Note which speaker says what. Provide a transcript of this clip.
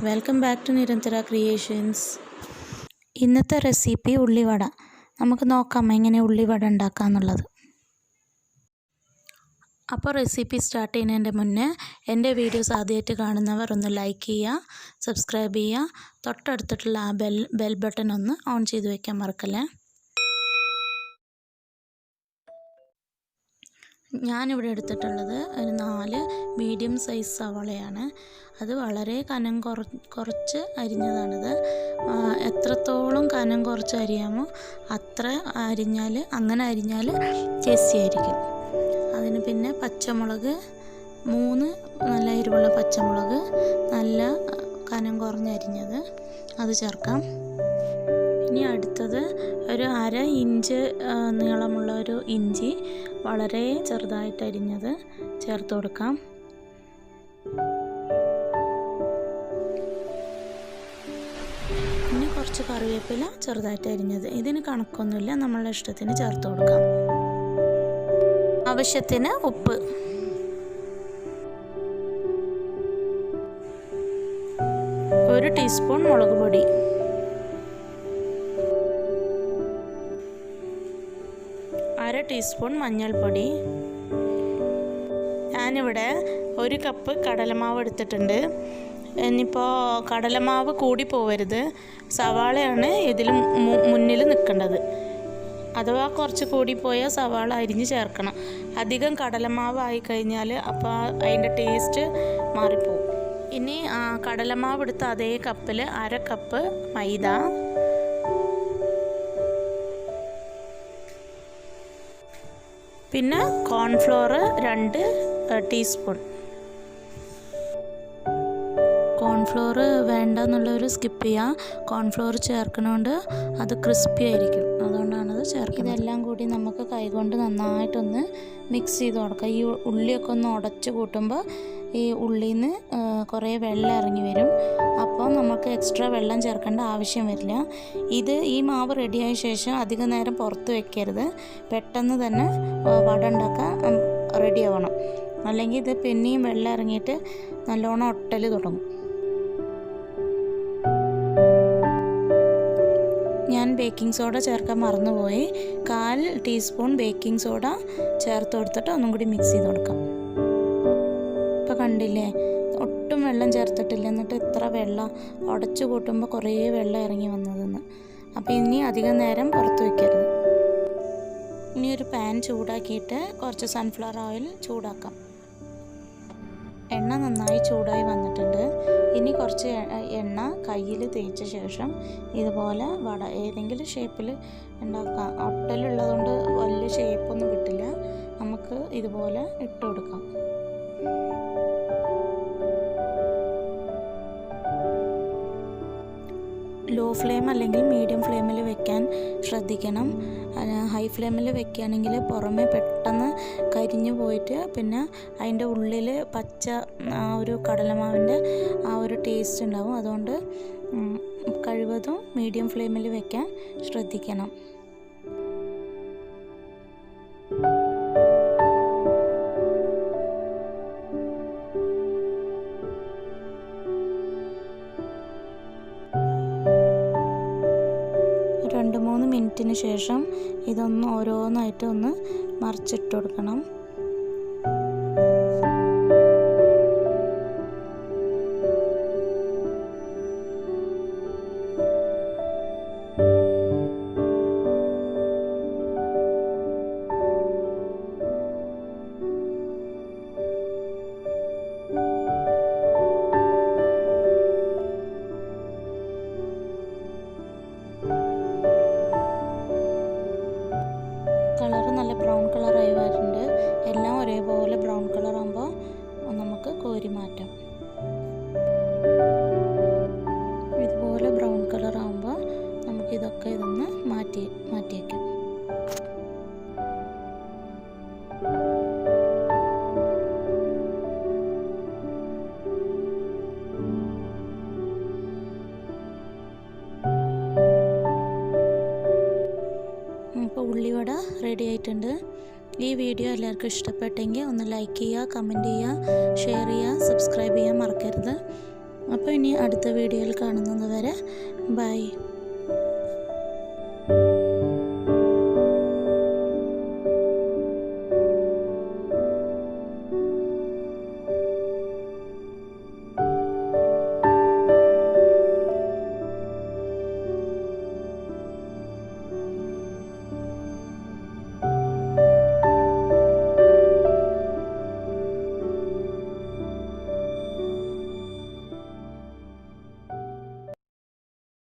Speaker 1: welcome back to Niranthara Creations. ഇന്നത്തെ recipe ഉള്ളിവട. നമുക്ക് നോക്കാം എങ്ങനെ ഉള്ളിവട ഉണ്ടാക്കാന്നുള്ളത്. അപ്പോൾ റെസിപ്പി സ്റ്റാർട്ട് ചെയ്യുന്നതിൻ്റെ മുന്നേ എൻ്റെ വീഡിയോസ് ആദ്യമായിട്ട് കാണുന്നവർ ഒന്ന് ലൈക്ക് ചെയ്യുക, സബ്സ്ക്രൈബ് ചെയ്യുക, തൊട്ടടുത്തിട്ടുള്ള ആ ബെൽ ബട്ടൺ ഒന്ന് ഓൺ ചെയ്ത് വയ്ക്കാൻ മറക്കല്ലേ. ഞാനിവിടെ എടുത്തിട്ടുള്ളത് ഒരു 4 മീഡിയം സൈസ് സവാളയാണ്. അത് വളരെ കനം കുറച്ച് അരിഞ്ഞതാണിത്. എത്രത്തോളം കനം കുറച്ച് അരിയാമോ അത്ര അങ്ങനെ അരിഞ്ഞാൽ ടേസ്റ്റി ആയിരിക്കും. അതിന് പിന്നെ പച്ചമുളക് 3 നല്ല എരിവുള്ള പച്ചമുളക് നല്ല കനം കുറഞ്ഞരിഞ്ഞത് അത് ചേർക്കാം. ഇനി അടുത്തത് ഒരു 1/2 ഇഞ്ച് നീളമുള്ള ഒരു ഇഞ്ചി വളരെ ചെറുതായിട്ട് അരിഞ്ഞത് ചേർത്ത് കൊടുക്കാം. ഇനി കുറച്ച് കറിവേപ്പില ചെറുതായിട്ട് അരിഞ്ഞത്. ഇതിന് കണക്കൊന്നുമില്ല, നമ്മളുടെ ഇഷ്ടത്തിന് ചേർത്ത് കൊടുക്കാം. ആവശ്യത്തിന് ഉപ്പ്, ഒരു ടീസ്പൂൺ മുളക് പൊടി, അര ടീസ്പൂൺ മഞ്ഞൾപ്പൊടി. ഞാനിവിടെ 1 കപ്പ് കടലമാവ് എടുത്തിട്ടുണ്ട്. ഇനിയിപ്പോൾ കടലമാവ് കൂടി പോവരുത്, സവാളയാണ് ഇതിൽ മുന്നിൽ നിൽക്കേണ്ടത്. അഥവാ കുറച്ച് കൂടിപ്പോയാൽ സവാള അരിഞ്ഞ് ചേർക്കണം. അധികം കടലമാവ് ആയിക്കഴിഞ്ഞാൽ അപ്പോൾ അതിൻ്റെ ടേസ്റ്റ് മാറിപ്പോവും. ഇനി കടലമാവ് എടുത്ത അതേ കപ്പിൽ 1/2 കപ്പ് മൈദ, പിന്നെ കോൺഫ്ലോർ 2 ടീസ്പൂൺ. കോൺഫ്ലോർ വേണ്ടെന്നുള്ളവർ സ്കിപ്പ് ചെയ്യുക. കോൺഫ്ലോർ ചേർക്കണോണ്ട് അത് ക്രിസ്പി ആയിരിക്കും, അതുകൊണ്ടാണത് ചേർക്കുന്നത്. ഇതെല്ലാം കൂടി നമുക്ക് കൈകൊണ്ട് നന്നായിട്ടൊന്ന് മിക്സ് ചെയ്ത് കൊടുക്കാം. ഈ ഉള്ളിയൊക്കെ ഒന്ന് ഉടച്ച് കൂട്ടുമ്പോൾ ഈ ഉള്ളിയിൽ നിന്ന് കുറേ വെള്ളം ഇറങ്ങി വരും. അപ്പോൾ നമുക്ക് എക്സ്ട്രാ വെള്ളം ചേർക്കേണ്ട ആവശ്യം വരില്ല. ഈ മാവ് റെഡിയായ ശേഷം അധികം നേരം പുറത്ത് വെക്കരുത്. പെട്ടെന്ന് തന്നെ വട ഉണ്ടാക്കാൻ റെഡി ആവണം, അല്ലെങ്കിൽ ഇത് പിന്നെയും വെള്ളം ഇറങ്ങിയിട്ട് നല്ലോണം ഒട്ടൽ തുടങ്ങും. ഞാൻ ബേക്കിംഗ് സോഡ ചേർക്കാൻ മറന്നുപോയി. 1/4 ടീസ്പൂൺ ബേക്കിംഗ് സോഡ ചേർത്ത് കൊടുത്തിട്ട് ഒന്നും കൂടി മിക്സ് ചെയ്ത് കൊടുക്കാം. ഇപ്പോൾ കണ്ടില്ലേ, ഒട്ടും വെള്ളം ചേർത്തിട്ടില്ല, എന്നിട്ട് ഇത്ര വെള്ളം ഉടച്ചു കൂട്ടുമ്പോൾ കുറേ വെള്ളം ഇറങ്ങി വന്നതെന്ന്. അപ്പോൾ ഇനി അധികം നേരം പുറത്ത് വയ്ക്കരുത്. ഇനി ഒരു പാൻ ചൂടാക്കിയിട്ട് കുറച്ച് സൺഫ്ലവർ ഓയിൽ ചൂടാക്കാം. എണ്ണ നന്നായി ചൂടായി വന്നിട്ടുണ്ട്. ഇനി കുറച്ച് എണ്ണ കയ്യിൽ തേച്ച ശേഷം ഇതുപോലെ വട ഏതെങ്കിലും ഷേപ്പിൽ ഉണ്ടാക്കാം. ഒട്ടലുള്ളതുകൊണ്ട് വലിയ ഷേപ്പൊന്നും കിട്ടില്ല. നമുക്ക് ഇതുപോലെ ഇട്ട് കൊടുക്കാം. ലോ ഫ്ലെയിം അല്ലെങ്കിൽ മീഡിയം ഫ്ലെയിമിൽ വെക്കാൻ ശ്രദ്ധിക്കണം. ഹൈ ഫ്ലെയിമിൽ വെക്കുകയാണെങ്കിൽ പുറമേ പെട്ടെന്ന് കരിഞ്ഞു പോയിട്ട് പിന്നെ അതിൻ്റെ ഉള്ളിൽ പച്ച ഒരു കടലമാവിൻ്റെ ആ ഒരു ടേസ്റ്റ് ഉണ്ടാവും. അതുകൊണ്ട് കഴിവതും മീഡിയം ഫ്ലെയിമിൽ വെക്കാൻ ശ്രദ്ധിക്കണം. രണ്ട് 3 മിനിറ്റിന് ശേഷം ഇതൊന്ന് ഓരോന്നായിട്ട് ഒന്ന് മറിച്ചിട്ട് കൊടുക്കണം. കളറ് നല്ല ബ്രൗൺ കളറായി വരുന്നുണ്ട്. എല്ലാം ഒരേപോലെ ബ്രൗൺ കളറാകുമ്പോൾ നമുക്ക് കോരി മാറ്റാം. ഇതുപോലെ ബ്രൗൺ കളറാകുമ്പോൾ നമുക്കിതൊക്കെ ഇതൊന്ന് മാറ്റി വയ്ക്കാം. ഇപ്പോൾ ഉള്ളിവട റെഡി ആയിട്ടുണ്ട്. ഈ വീഡിയോ എല്ലാവർക്കും ഇഷ്ടപ്പെട്ടെങ്കിൽ ഒന്ന് ലൈക്ക് ചെയ്യുക, കമൻറ്റ് ചെയ്യുക, ഷെയർ ചെയ്യുക, സബ്സ്ക്രൈബ് ചെയ്യാൻ മറക്കരുത്. അപ്പോൾ ഇനി അടുത്ത വീഡിയോയിൽ കാണുന്നത് വരെ ബൈ.